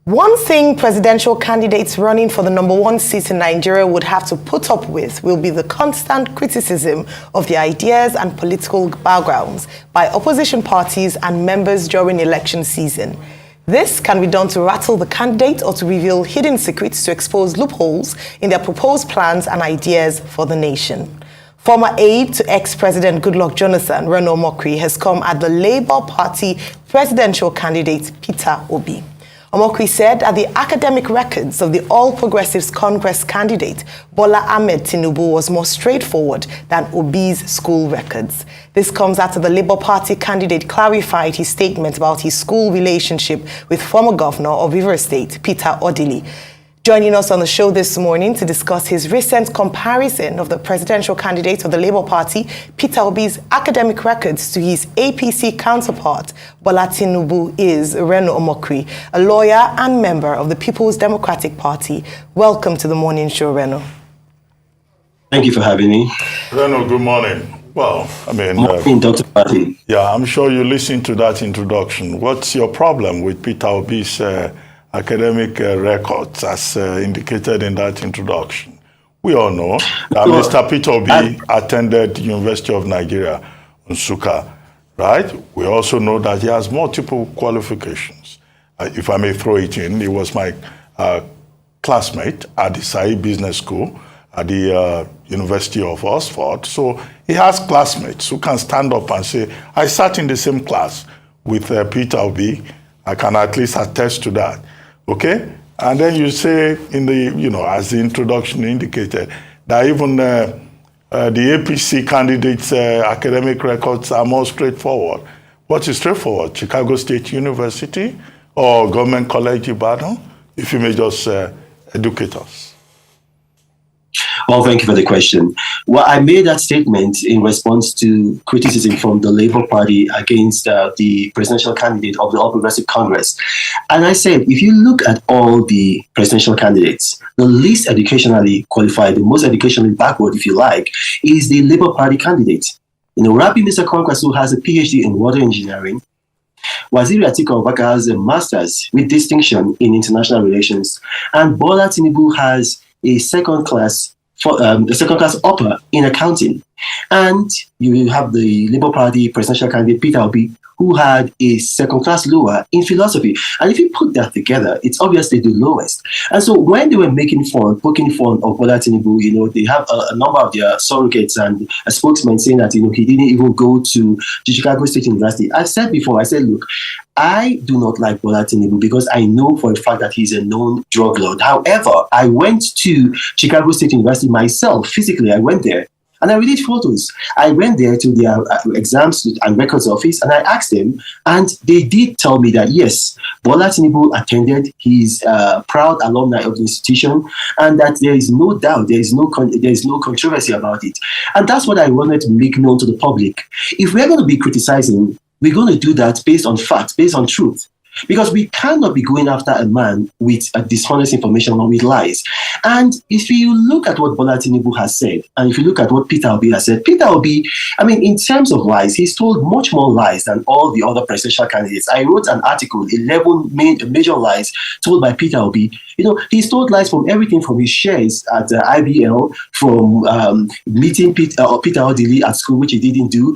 One thing presidential candidates running for the #1 seat in Nigeria would have to put up with will be the constant criticism of their ideas and political backgrounds by opposition parties and members during election season. This can be done to rattle the candidate or to reveal hidden secrets to expose loopholes in their proposed plans and ideas for the nation. Former aide to ex-President Goodluck Jonathan, Reno omokri, has come at the Labour Party presidential candidate Peter Obi. Omokri said that the academic records of the All Progressives Congress candidate Bola Ahmed Tinubu was more straightforward than Obi's school records. This comes after the Labour Party candidate clarified his statement about his school relationship with former governor of Rivers State, Peter Obi. Joining us on the show this morning to discuss his recent comparison of the presidential candidate of the Labour Party, Peter Obi's academic records, to his APC counterpart, Bola Tinubu, is Reno omokri, a lawyer and member of the People's Democratic Party. Welcome to the morning show, Reno. Thank you for having me. Reno, good morning. Well, morning, Dr. Patti. Yeah, I'm sure you listened to that introduction. What's your problem with Peter Obi's academic records as indicated in that introduction? We all know that Mr. Peter Obi attended University of Nigeria, Nsukka, right? We also know that he has multiple qualifications. If I may throw it in, he was my classmate at the Sai Business School at the University of Oxford. So he has classmates who can stand up and say, I sat in the same class with Peter Obi. I can at least attest to that. Okay? And then you say in the, as the introduction indicated, that even the APC candidates' academic records are more straightforward. What is straightforward? Chicago State University or Government College Ibadan? If you may just educate us. Well, thank you for the question. Well, I made that statement in response to criticism from the Labour Party against the presidential candidate of the All Progressive Congress. And I said, if you look at all the presidential candidates, the least educationally qualified, the most educationally backward, if you like, is the Labour Party candidate. Rabi Mr. Congress, who has a PhD in water engineering, Waziri Atiku Abubakar has a master's with distinction in international relations, and Bola Tinubu has a second-class upper in accounting. And you have the Labour Party presidential candidate Peter Obi, who had a second-class lower in philosophy. And if you put that together, it's obviously the lowest. And so when they were poking fun of Bola Tinubu, they have a number of their surrogates and a spokesman saying that, he didn't even go to the Chicago State University. I've said before, look, I do not like Bola Tinubu because I know for a fact that he's a known drug lord. However, I went to Chicago State University myself, physically, I went there. And I released photos. I went there to their exams and records office, and I asked them, and they did tell me that yes, Bola Tinubu attended. He's a proud alumni of the institution, and that there is no doubt, there is no controversy about it. And that's what I wanted to make known to the public. If we're going to be criticizing, we're going to do that based on facts, based on truth. Because we cannot be going after a man with dishonest information or with lies. And if you look at what Bola Tinubu has said, and if you look at what Peter Obi has said, Peter Obi, in terms of lies, he's told much more lies than all the other presidential candidates. I wrote an article, 11 major lies told by Peter Obi. He's told lies from everything from his shares at IBL, from meeting Peter Obi at school, which he didn't do,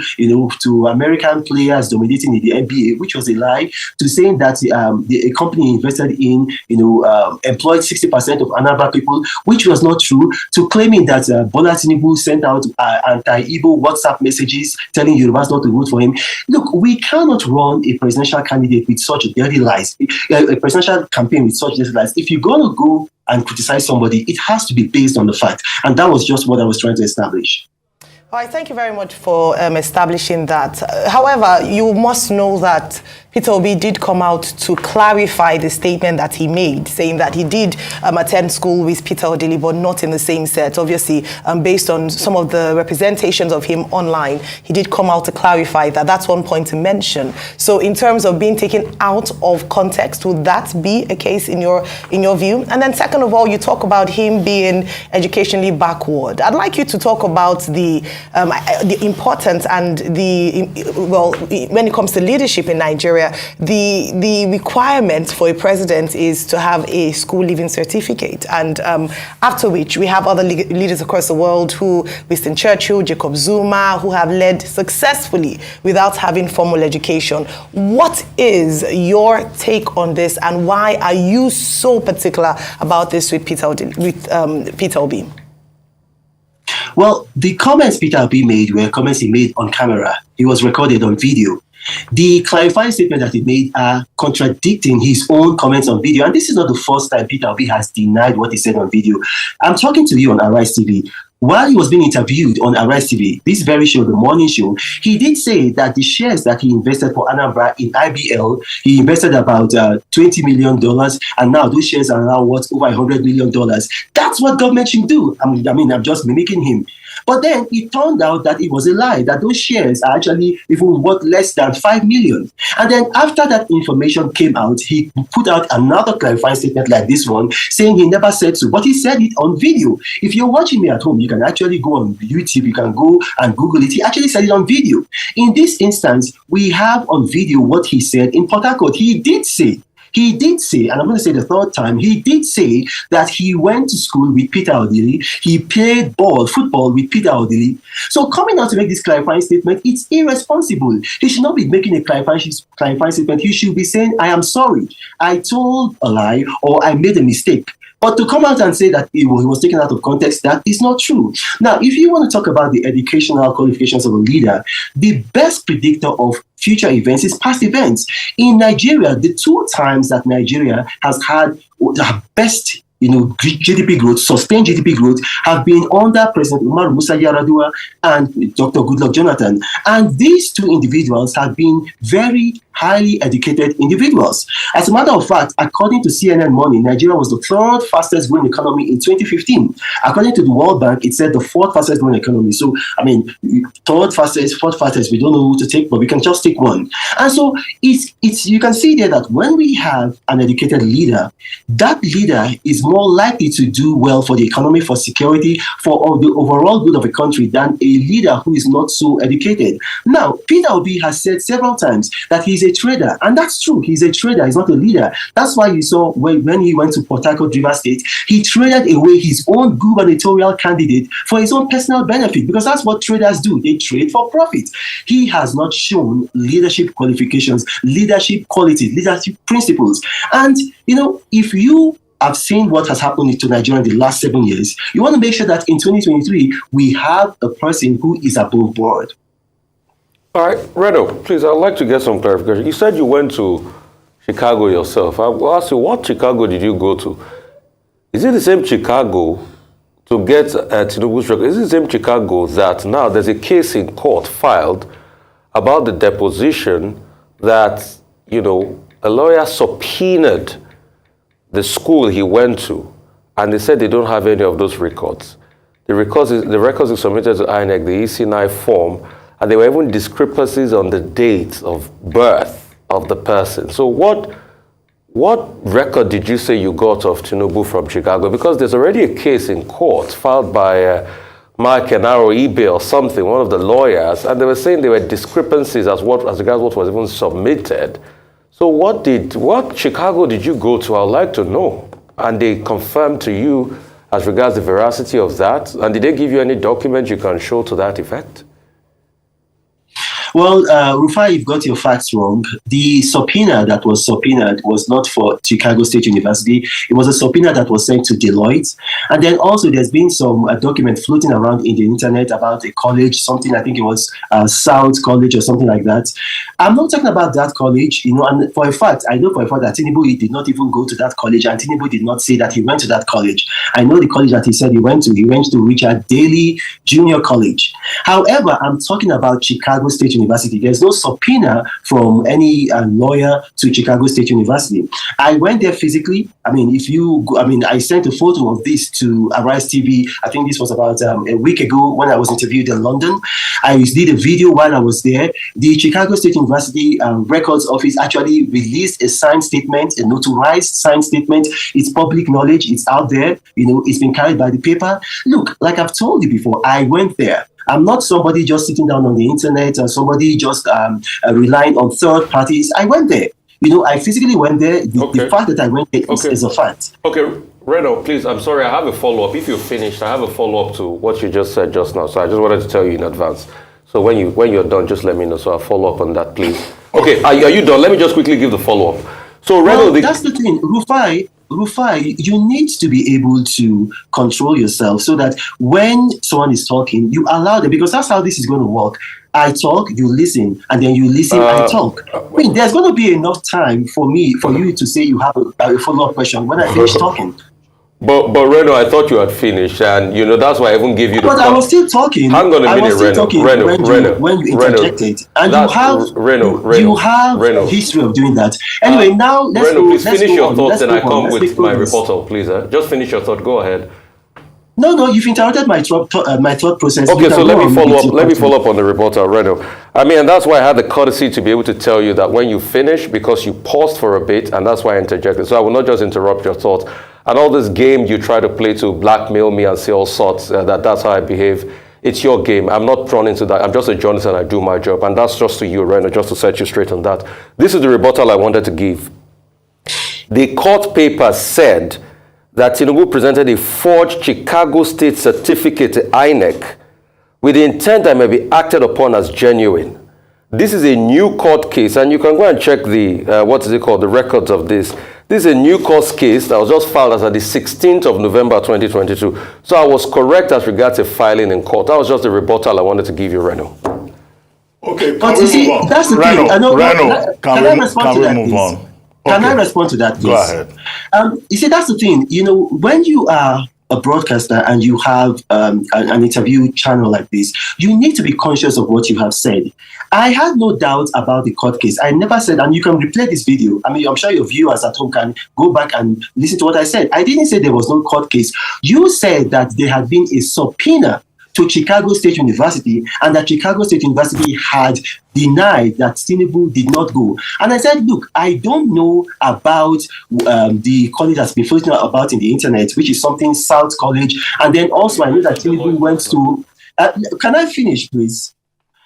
to American players dominating in the NBA, which was a lie, to saying that a company invested in, employed 60% of Anambra people, which was not true, to claiming that Bola Tinubu sent out anti-Igbo WhatsApp messages telling Yorubas not to vote for him. Look, we cannot run a presidential candidate with such dirty lies, a presidential campaign with such dirty lies. If you're going to go and criticize somebody, it has to be based on the fact. And that was just what I was trying to establish. All right, thank you very much for establishing that. However, you must know that Peter Obi did come out to clarify the statement that he made, saying that he did attend school with Peter Obi, but not in the same set. Obviously, based on some of the representations of him online, he did come out to clarify that. That's one point to mention. So in terms of being taken out of context, would that be a case in your view? And then second of all, you talk about him being educationally backward. I'd like you to talk about the importance and when it comes to leadership in Nigeria, Nigeria, the requirement for a president is to have a school leaving certificate. And after which, we have other leaders across the world who, Winston Churchill, Jacob Zuma, who have led successfully without having formal education. What is your take on this, and why are you so particular about this with Peter Obi? Well, the comments Peter Obi made were comments he made on camera. He was recorded on video. The clarifying statement that he made are contradicting his own comments on video. And this is not the first time Peter Obi has denied what he said on video. I'm talking to you on Arise TV. While he was being interviewed on Arise TV, this very show, the morning show, he did say that the shares that he invested for Anambra in IBL, he invested about $20 million, and now those shares are now worth over $100 million. That's what government should do. I mean, I'm just mimicking him. But then it turned out that it was a lie, that those shares are actually even worth less than 5 million. And then after that information came out, he put out another clarifying statement like this one, saying he never said so, but he said it on video. If you're watching me at home, you can actually go on YouTube, you can go and Google it. He actually said it on video. In this instance, we have on video what he said in Port Harcourt. He did say, and I'm going to say the third time, he did say that he went to school with Peter Odili. He played football with Peter Odili. So coming out to make this clarifying statement, it's irresponsible. He should not be making a clarifying statement. He should be saying, I am sorry, I told a lie, or I made a mistake. But to come out and say that he was taken out of context, that is not true. Now, if you want to talk about the educational qualifications of a leader, the best predictor of future events is past events. In Nigeria, the 2 times that Nigeria has had the best GDP growth, sustained GDP growth, have been under President Umar Musa Yar'Adua and Dr. Goodluck Jonathan. And these 2 individuals have been very highly educated individuals. As a matter of fact, according to CNN Money, Nigeria was the 3rd fastest growing economy in 2015. According to the World Bank, it said the 4th fastest growing economy. So, I mean, 3rd fastest, 4th fastest, we don't know who to take, but we can just take one. And so it's you can see there that when we have an educated leader, that leader is more likely to do well for the economy, for security, for the overall good of a country than a leader who is not so educated. Now, Peter Obi has said several times that he's a trader, and that's true. He's a trader, he's not a leader. That's why you saw when he went to Port Harcourt, River State, he traded away his own gubernatorial candidate for his own personal benefit, because that's what traders do. They trade for profit. He has not shown leadership qualifications, leadership qualities, leadership principles. And, if you have seen what has happened to Nigeria in the last 7 years, you want to make sure that in 2023, we have a person who is above board. All right, Reno, please, I'd like to get some clarification. You said you went to Chicago yourself. I will ask you, what Chicago did you go to? Is it the same Chicago to get Tinubu's record? Is it the same Chicago that now there's a case in court filed about the deposition that, a lawyer subpoenaed the school he went to, and they said they don't have any of those records. The records are submitted to INEC, the EC9 form, and there were even discrepancies on the date of birth of the person. So what record did you say you got of Tinubu from Chicago? Because there's already a case in court filed by Mike Enaro Ibe or something, one of the lawyers, and they were saying there were discrepancies as regards what was even submitted. So what Chicago did you go to? I'd like to know. And they confirmed to you as regards the veracity of that? And did they give you any document you can show to that effect? Well, Rufai, you've got your facts wrong. The subpoena that was subpoenaed was not for Chicago State University. It was a subpoena that was sent to Deloitte. And then also there's been some document floating around in the internet about a college, something, I think it was South College or something like that. I'm not talking about that college, and for a fact, I know for a fact that Tinubu did not even go to that college, and Tinubu did not say that he went to that college. I know the college that he said he went to. He went to Richard Daley Junior College. However, I'm talking about Chicago State University. There's no subpoena from any lawyer to Chicago State University. I went there physically. I sent a photo of this to Arise TV. I think this was about a week ago when I was interviewed in London. I did a video while I was there. The Chicago State University Records Office actually released a signed statement, a notarized signed statement. It's public knowledge. It's out there. It's been carried by the paper. Look, like I've told you before, I went there. I'm not somebody just sitting down on the internet or somebody just relying on third parties. I went there. I physically went there. The fact that I went there is a fact. Okay, Reno, please, I'm sorry, I have a follow-up. If you're finished, I have a follow-up to what you just said just now. So I just wanted to tell you in advance. So when you're done, just let me know. So I'll follow up on that, please. Okay, are you done? Let me just quickly give the follow-up. So Reno, that's the thing, Rufai, you need to be able to control yourself so that when someone is talking, you allow them, because that's how this is going to work. I talk, you listen, and then you listen, I talk. I mean, there's going to be enough time for you to say you have a follow-up question when I finish talking. But Reno, I thought you had finished, and that's why I even gave you the. But I was still talking. Hang on a minute, Reno. When you interjected, and you have a history of doing that. Anyway, now let's Reno, go. Please let's finish go your on. thoughts, let's and I come with my progress. rebuttal, please. Just finish your thought. Go ahead. No, you've interrupted my thought process. Okay, so let me follow up. Let me follow up on the rebuttal, Reno. I mean, and that's why I had the courtesy to be able to tell you that when you finish, because you paused for a bit, and that's why I interjected. So I will not just interrupt your thoughts. And all this game you try to play to blackmail me and say all sorts, that's how I behave. It's your game. I'm not drawn into that. I'm just a journalist and I do my job. And that's just to you, Reno, just to set you straight on that. This is the rebuttal I wanted to give. The court paper said that Tinubu presented a forged Chicago State certificate to INEC with the intent that it may be acted upon as genuine. This is a new court case, and you can go and check the, the records of this. This is a new court case that was just filed as of the 16th of November 2022. So I was correct as regards to filing in court. That was just the rebuttal I wanted to give you, Reno. Okay, but you see, that's the thing. Reno, can we move on? Okay. Can I respond to that, please? Go ahead. You see, that's the thing. When you are a broadcaster and you have an interview channel like this, you need to be conscious of what you have said. I had no doubt about the court case. I never said, and you can replay this video. I mean, I'm sure your viewers at home can go back and listen to what I said. I didn't say there was no court case. You said that there had been a subpoena to Chicago State University, and that Chicago State University had denied that Tinubu did not go. And I said, look, I don't know about the college that's been floating about in the internet, which is something South College. And then also I know that Tinubu went to, can I finish, please?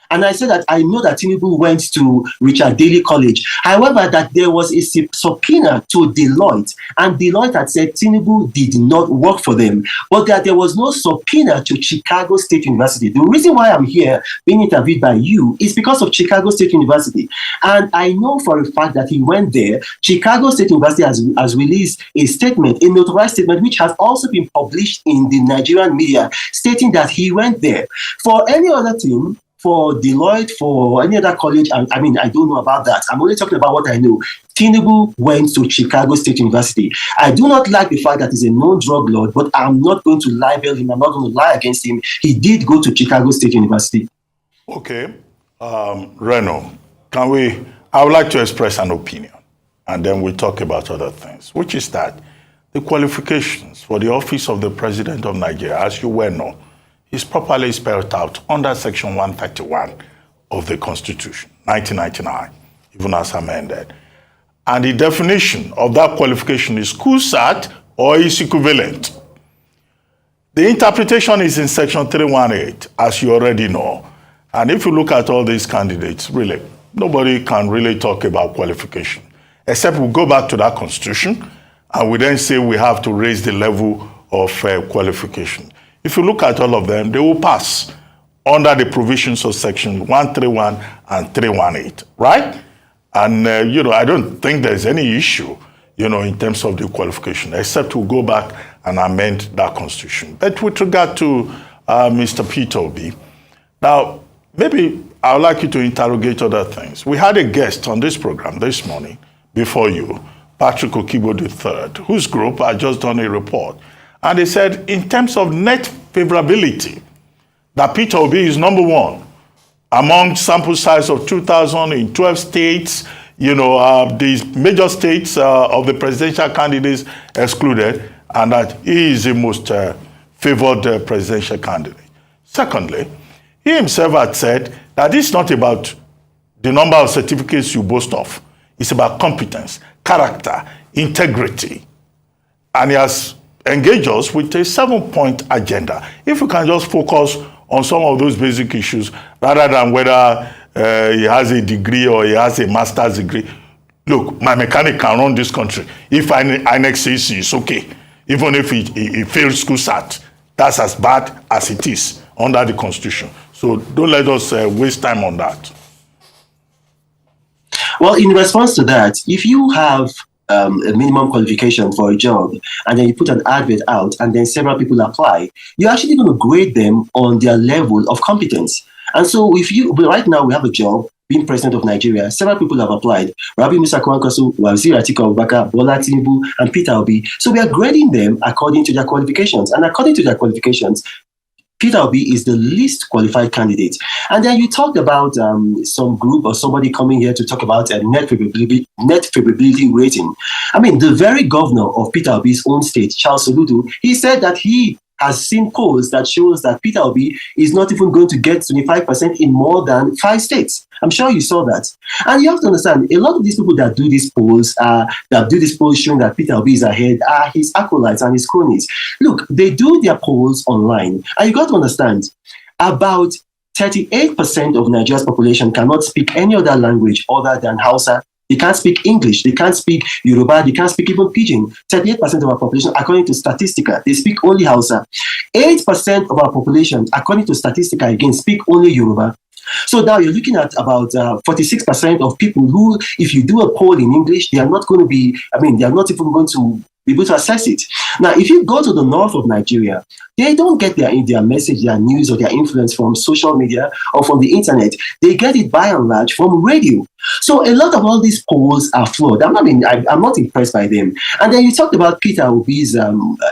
And I said that I know that Tinubu went to Richard Daley College. However, that there was a subpoena to Deloitte, and Deloitte had said Tinubu did not work for them, but that there was no subpoena to Chicago State University. The reason why I'm here being interviewed by you is because of Chicago State University. And I know for a fact that he went there. Chicago State University has released a statement, a notarized statement, which has also been published in the Nigerian media, stating that he went there. For any other thing, for Deloitte, for any other college, I mean, I don't know about that. I'm only talking about what I know. Tinubu went to Chicago State University. I do not like the fact that he's a known drug lord, but I'm not going to libel him. I'm not going to lie against him. He did go to Chicago State University. Okay. Reno, I would like to express an opinion, and then we'll talk about other things, which is that the qualifications for the office of the President of Nigeria, as you well know, is properly spelled out under Section 131 of the Constitution, 1999, even as amended. And the definition of that qualification is CUSAT or its equivalent. The interpretation is in Section 318, as you already know. And if you look at all these candidates, really, nobody can really talk about qualification, except we go back to that Constitution, and we then say we have to raise the level of qualification. If you look at all of them, they will pass under the provisions of Section 131 and 318, right? And, I don't think there's any issue, in terms of the qualification, except we'll go back and amend that Constitution. But with regard to Mr. Peter Obi, now, maybe I would like you to interrogate other things. We had a guest on this program this morning, before you, Patrick Okibo III, whose group had just done a report. And they said, in terms of net favorability, that Peter Obi is number one among sample size of 2,000 in 12 states, these major states of the presidential candidates excluded, and that he is the most favored presidential candidate. Secondly, he himself had said that it's not about the number of certificates you boast of. It's about competence, character, integrity. And he has engage us with a 7-point agenda. If we can just focus on some of those basic issues, rather than whether he has a degree or he has a master's degree. Look, my mechanic can run this country. If INEC says it's okay, even if he failed school SAT, that's as bad as it is under the Constitution. So don't let us waste time on that. Well, in response to that, if you have a minimum qualification for a job and then you put an advert out and then several people apply, you're actually going to grade them on their level of competence. And so right now we have a job, being president of Nigeria, several people have applied. Rabi Musa Kwankwaso, Waziri Atiku Abubakar, Bola Tinubu, and Peter Obi. So we are grading them according to their qualifications. And according to their qualifications, Peter Obi is the least qualified candidate. And then you talked about some group or somebody coming here to talk about a net favorability rating. I mean, the very governor of Peter Obi's own state, Charles Soludo, he said that he has seen polls that shows that Peter Obi is not even going to get 25% in more than 5 states. I'm sure you saw that. And you have to understand, a lot of these people that do these polls showing that Peter Obi is ahead are his acolytes and his cronies. Look, they do their polls online. And you got to understand, about 38% of Nigeria's population cannot speak any other language other than Hausa. They can't speak English, they can't speak Yoruba, they can't speak even Pidgin. 38% of our population, according to Statistica, they speak only Hausa. 8% of our population, according to Statistica, again, speak only Yoruba. So now you're looking at about 46% of people who, if you do a poll in English, they are not going to be, they are not even going to be able to assess it. Now, if you go to the north of Nigeria, they don't get their message, their news, or their influence from social media or from the internet. They get it by and large from radio. So a lot of all these polls are flawed. I'm not impressed by them. And then you talked about Peter Obi's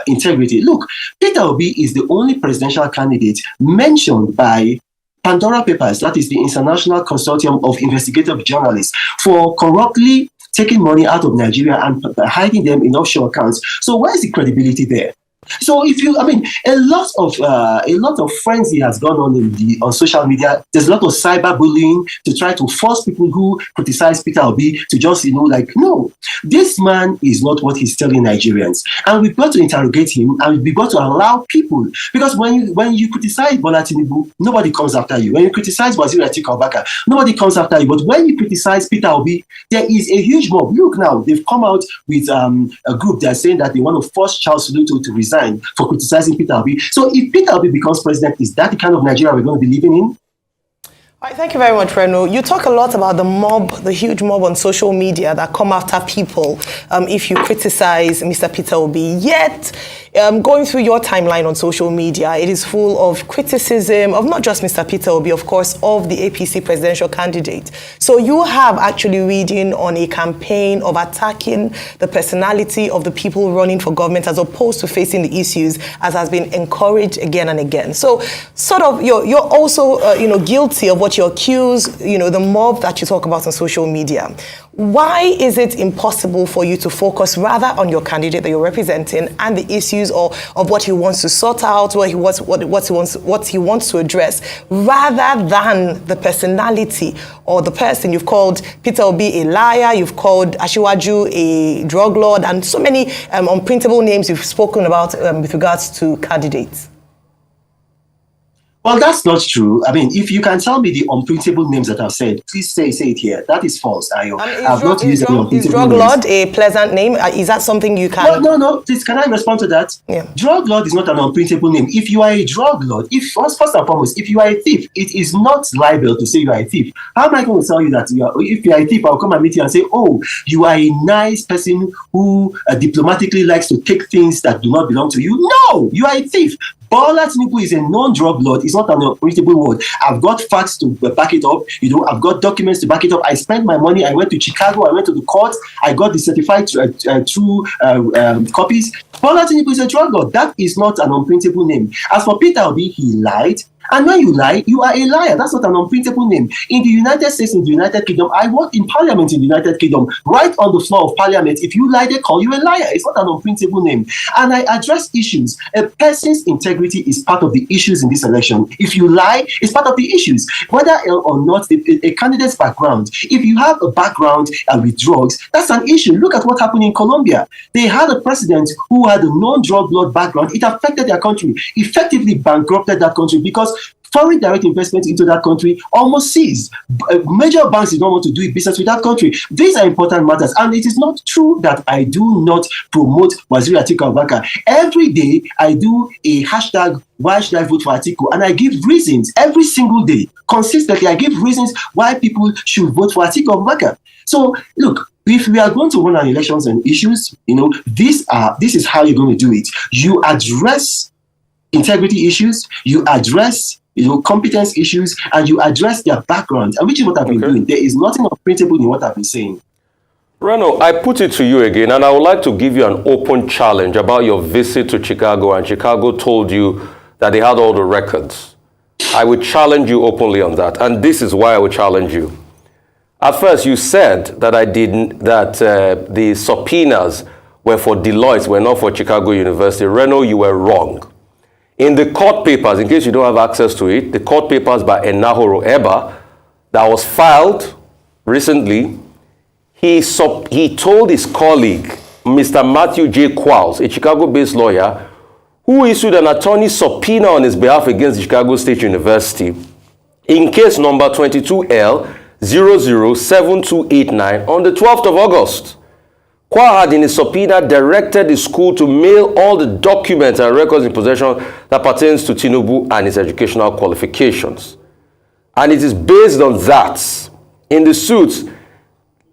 integrity. Look, Peter Obi is the only presidential candidate mentioned by Pandora Papers, that is the International Consortium of Investigative Journalists, for corruptly taking money out of Nigeria and hiding them in offshore accounts. So where is the credibility there? So if you, a lot of frenzy has gone on social media. There's a lot of cyberbullying to try to force people who criticize Peter Obi to just, no, this man is not what he's telling Nigerians. And we've got to interrogate him, and we've got to allow people, because when you criticize Bola Tinubu, nobody comes after you. When you criticize Waziri Atiku Abubakar, nobody comes after you. But when you criticize Peter Obi, there is a huge mob. Look now, they've come out with a group that's saying that they want to force Charles Soludo to resign for criticizing Peter Obi. So if Peter Obi becomes president, is that the kind of Nigeria we're going to be living in? All right, thank you very much, Reno. You talk a lot about the huge mob on social media that come after people if you criticize Mr. Peter Obi. Yet, going through your timeline on social media, it is full of criticism of not just Mr. Peter Obi, of course, of the APC presidential candidate. So you have actually reading on a campaign of attacking the personality of the people running for government as opposed to facing the issues, as has been encouraged again and again. So sort of you're also guilty of what you accuse the mob that you talk about on social media. Why is it impossible for you to focus rather on your candidate that you're representing and the issues of what he wants to sort out, what he wants to address, rather than the personality or the person? You've called Peter Obi a liar, you've called Asiwaju a drug lord, and so many unprintable names you've spoken about with regards to candidates. Well, that's not true. If you can tell me the unprintable names that I've said, please say it here. That is false, Ayo. I've not used any unprintable names. Is drug lord a pleasant name? Is that something you can... No. Please, can I respond to that? Yeah. Drug lord is not an unprintable name. If you are a drug lord, first and foremost, if you are a thief, it is not libel to say you are a thief. How am I going to tell you that if you are a thief, I'll come and meet you and say, oh, you are a nice person who diplomatically likes to take things that do not belong to you? No, you are a thief. Bola Tinubu is a non-drug lord. It's not an unprintable word. I've got facts to back it up. I've got documents to back it up. I spent my money. I went to Chicago. I went to the court. I got the certified true copies. Bola Tinubu is a drug lord. That is not an unprintable name. As for Peter Obi, he lied. And when you lie, you are a liar. That's not an unprintable name. In the United States, in the United Kingdom, I worked in Parliament in the United Kingdom, right on the floor of Parliament. If you lie, they call you a liar. It's not an unprintable name. And I address issues. A person's integrity is part of the issues in this election. If you lie, it's part of the issues. Whether or not a candidate's background, if you have a background with drugs, that's an issue. Look at what happened in Colombia. They had a president who had a non-drug lord background. It affected their country, effectively bankrupted that country, because Foreign direct investment into that country almost ceased. Major banks did not want to do business with that country. These are important matters. And it is not true that I do not promote Waziri Atiku Abubakar. Every day, I do a hashtag, why should I vote for Atiku? And I give reasons every single day. Consistently, I give reasons why people should vote for Atiku Abubakar. So, look, if we are going to run our elections and issues, this is how you're going to do it. You address integrity issues, you address competence issues, and you address their background, and which is what I've been doing. There is nothing unprintable in what I've been saying. Reno, I put it to you again, and I would like to give you an open challenge about your visit to Chicago, and Chicago told you that they had all the records. I would challenge you openly on that, and this is why I would challenge you. At first, you said that the subpoenas were for Deloitte, were not for Chicago University. Reno, you were wrong. In the court papers, in case you don't have access to it, the court papers by Enahoro Eba that was filed recently, he told his colleague, Mr. Matthew J. Qualls, a Chicago-based lawyer, who issued an attorney subpoena on his behalf against Chicago State University in case number 22L007289 on the 12th of August. Qual had in his subpoena directed the school to mail all the documents and records in possession that pertains to Tinubu and his educational qualifications. And it is based on that. In the suit,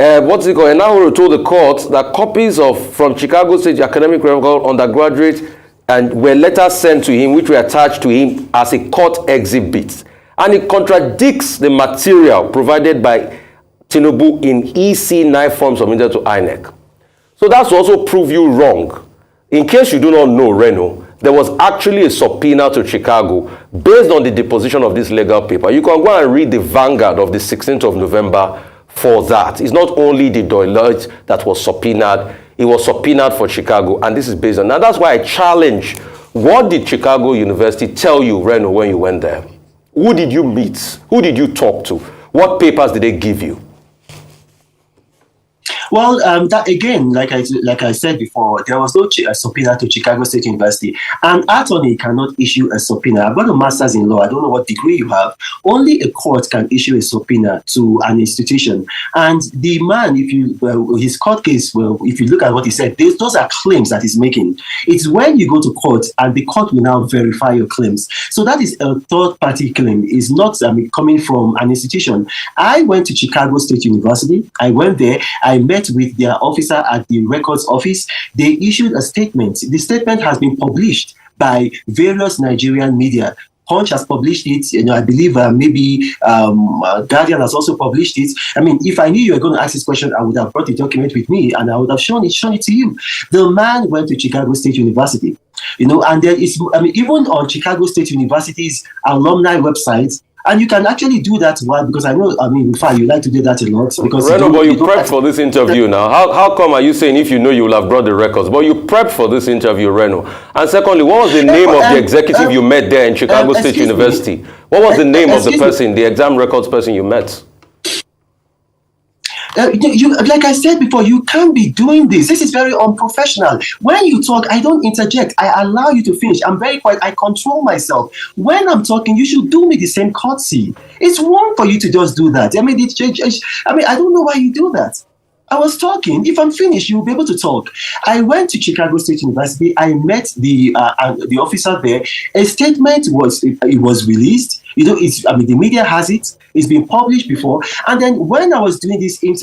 Enahoro told the court that copies from Chicago State academic record undergraduate and were letters sent to him, which were attached to him as a court exhibit. And it contradicts the material provided by Tinubu in EC9 form submitted to INEC. So that's to also prove you wrong. In case you do not know, Reno, there was actually a subpoena to Chicago based on the deposition of this legal paper. You can go and read the Vanguard of the 16th of November for that. It's not only the Deloitte that was subpoenaed, it was subpoenaed for Chicago, and this is based on. Now that's why I challenge, what did Chicago University tell you, Reno, when you went there? Who did you meet? Who did you talk to? What papers did they give you? Well, that again, like I said before, there was no subpoena to Chicago State University. An attorney cannot issue a subpoena. I've got a master's in law. I don't know what degree you have. Only a court can issue a subpoena to an institution. And the man, his court case, well, if you look at what he said, those are claims that he's making. It's when you go to court and the court will now verify your claims. So that is a third-party claim. It's not coming from an institution. I went to Chicago State University. I went there. I met with their officer at the records office. They issued a statement. The statement has been published by various Nigerian media. Punch has published it. I believe maybe Guardian has also published it. I mean, if I knew you were going to ask this question, I would have brought the document with me and I would have shown it to you. The man went to Chicago State University, and there is, even on Chicago State University's alumni website. And you can actually do that because I know, in fact, you like to do that a lot. Because Reno, but you prepped for this interview now. How come are you saying if you know you will have brought the records? But you prepped for this interview, Reno. And secondly, what was the name of the executive you met there in Chicago State University? What was the name of the person, the exam records person you met? Like I said before, you can't be doing this. This is very unprofessional. When you talk, I don't interject. I allow you to finish. I'm very quiet. I control myself. When I'm talking, you should do me the same courtesy. It's wrong for you to just do that. I don't know why you do that. I was talking. If I'm finished, you'll be able to talk. I went to Chicago State University. I met the officer there. A statement was released. The media has it. It's been published before. And then when I was doing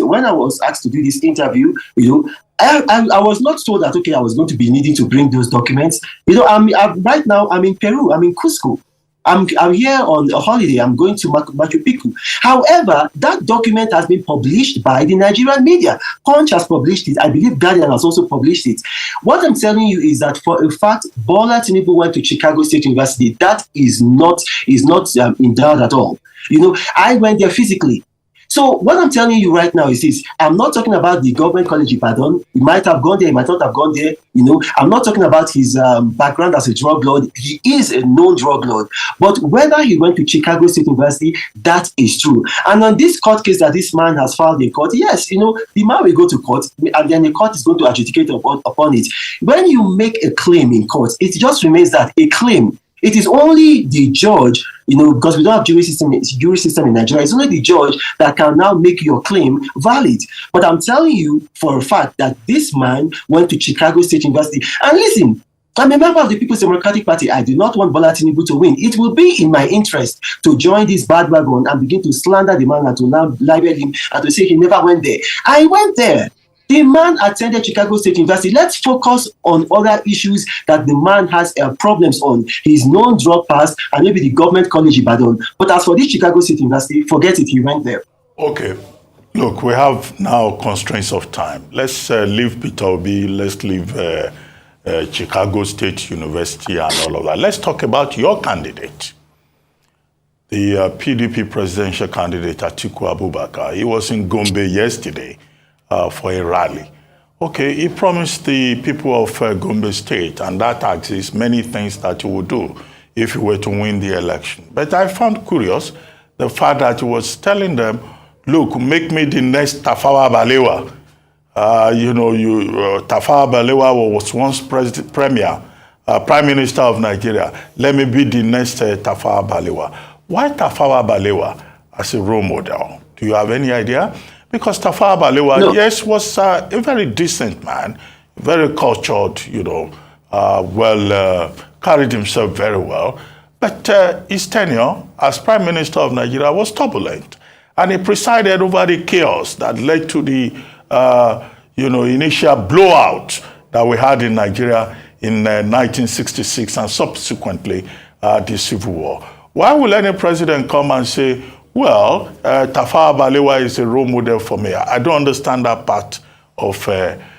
when I was asked to do this interview, I was not told that I was going to be needing to bring those documents. Right now I'm in Peru. I'm in Cusco. I'm here on a holiday. I'm going to Machu Picchu. However, that document has been published by the Nigerian media. Punch has published it. I believe Guardian has also published it. What I'm telling you is that for a fact, Bola Tinubu went to Chicago State University. That is not in doubt at all. I went there physically. So what I'm telling you right now is this. I'm not talking about the government college Ibadan. He might have gone there, he might not have gone there. I'm not talking about his background as a drug lord. He is a known drug lord. But whether he went to Chicago State University, that is true. And on this court case that this man has filed in court, yes, the man will go to court and then the court is going to adjudicate upon it. When you make a claim in court, it just remains that a claim. It is only the judge, because we don't have jury system in Nigeria. It's only the judge that can now make your claim valid. But I'm telling you for a fact that this man went to Chicago State University. And listen, I'm a member of the People's Democratic Party. I do not want Bola Tinubu to win. It will be in my interest to join this bandwagon and begin to slander the man and to now libel him and to say he never went there. I went there. The man attended Chicago State University. Let's focus on other issues that the man has problems on. He's non-drug pass and maybe the government college Ibadan. But as for this Chicago State University, forget it. He went there. Okay. Look, we have now constraints of time. Let's leave Peter Obi. Let's leave Chicago State University and all of that. Let's talk about your candidate, the PDP presidential candidate, Atiku Abubakar. He was in Gombe yesterday for a rally. Okay, he promised the people of Gombe State, and that axes many things that he would do if he were to win the election. But I found curious the fact that he was telling them, look, make me the next Tafawa Balewa. Tafawa Balewa was once Prime Minister of Nigeria. Let me be the next Tafawa Balewa. Why Tafawa Balewa as a role model? Do you have any idea? Because Tafawa Balewa, yes, was a very decent man, very cultured, carried himself very well. But his tenure as Prime Minister of Nigeria was turbulent. And he presided over the chaos that led to the initial blowout that we had in Nigeria in 1966 and subsequently the Civil War. Why will any president come and say, well, Tafawa Balewa is a role model for me? I don't understand that part of Waziri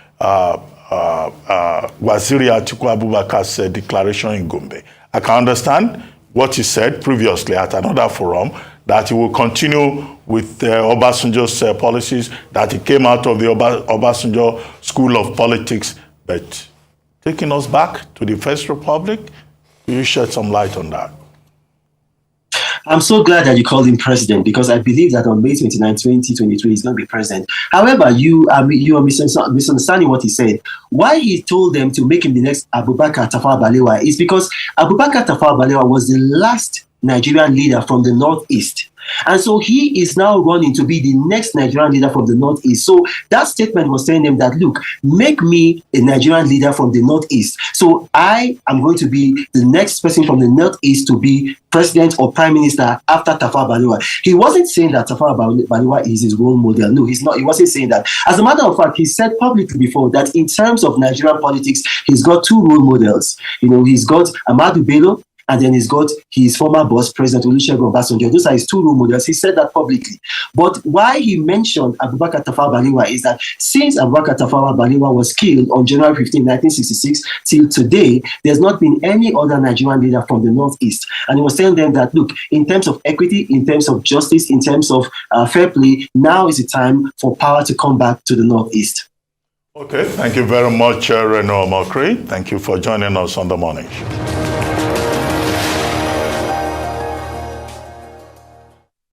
Atiku Abubakar's declaration in Gombe. I can understand what he said previously at another forum, that he will continue with Obasanjo's policies, that he came out of the Obasanjo School of Politics. But taking us back to the First Republic, will you shed some light on that? I'm so glad that you called him president, because I believe that on May 29, 2023, he's going to be president. However, you are misunderstanding what he said. Why he told them to make him the next Abubakar Tafawa Balewa is because Abubakar Tafawa Balewa was the last Nigerian leader from the Northeast. And so he is now running to be the next Nigerian leader from the Northeast. So that statement was telling them that, look, make me a Nigerian leader from the Northeast. So I am going to be the next person from the Northeast to be president or prime minister after Tafawa Balewa. He wasn't saying that Tafawa Balewa is his role model. No, he's not. He wasn't saying that. As a matter of fact, he said publicly before that in terms of Nigerian politics, he's got two role models. He's got Ahmadu Bello, and then he's got his former boss, President Olusegun Obasanjo. Those are his two role models. He said that publicly. But why he mentioned Abubakar Tafawa Balewa is that since Abubakar Tafawa Balewa was killed on January 15, 1966, till today, there's not been any other Nigerian leader from the Northeast. And he was telling them that, look, in terms of equity, in terms of justice, in terms of fair play, now is the time for power to come back to the Northeast. Okay, thank you very much, Reno Omokri. Thank you for joining us on The Morning Show.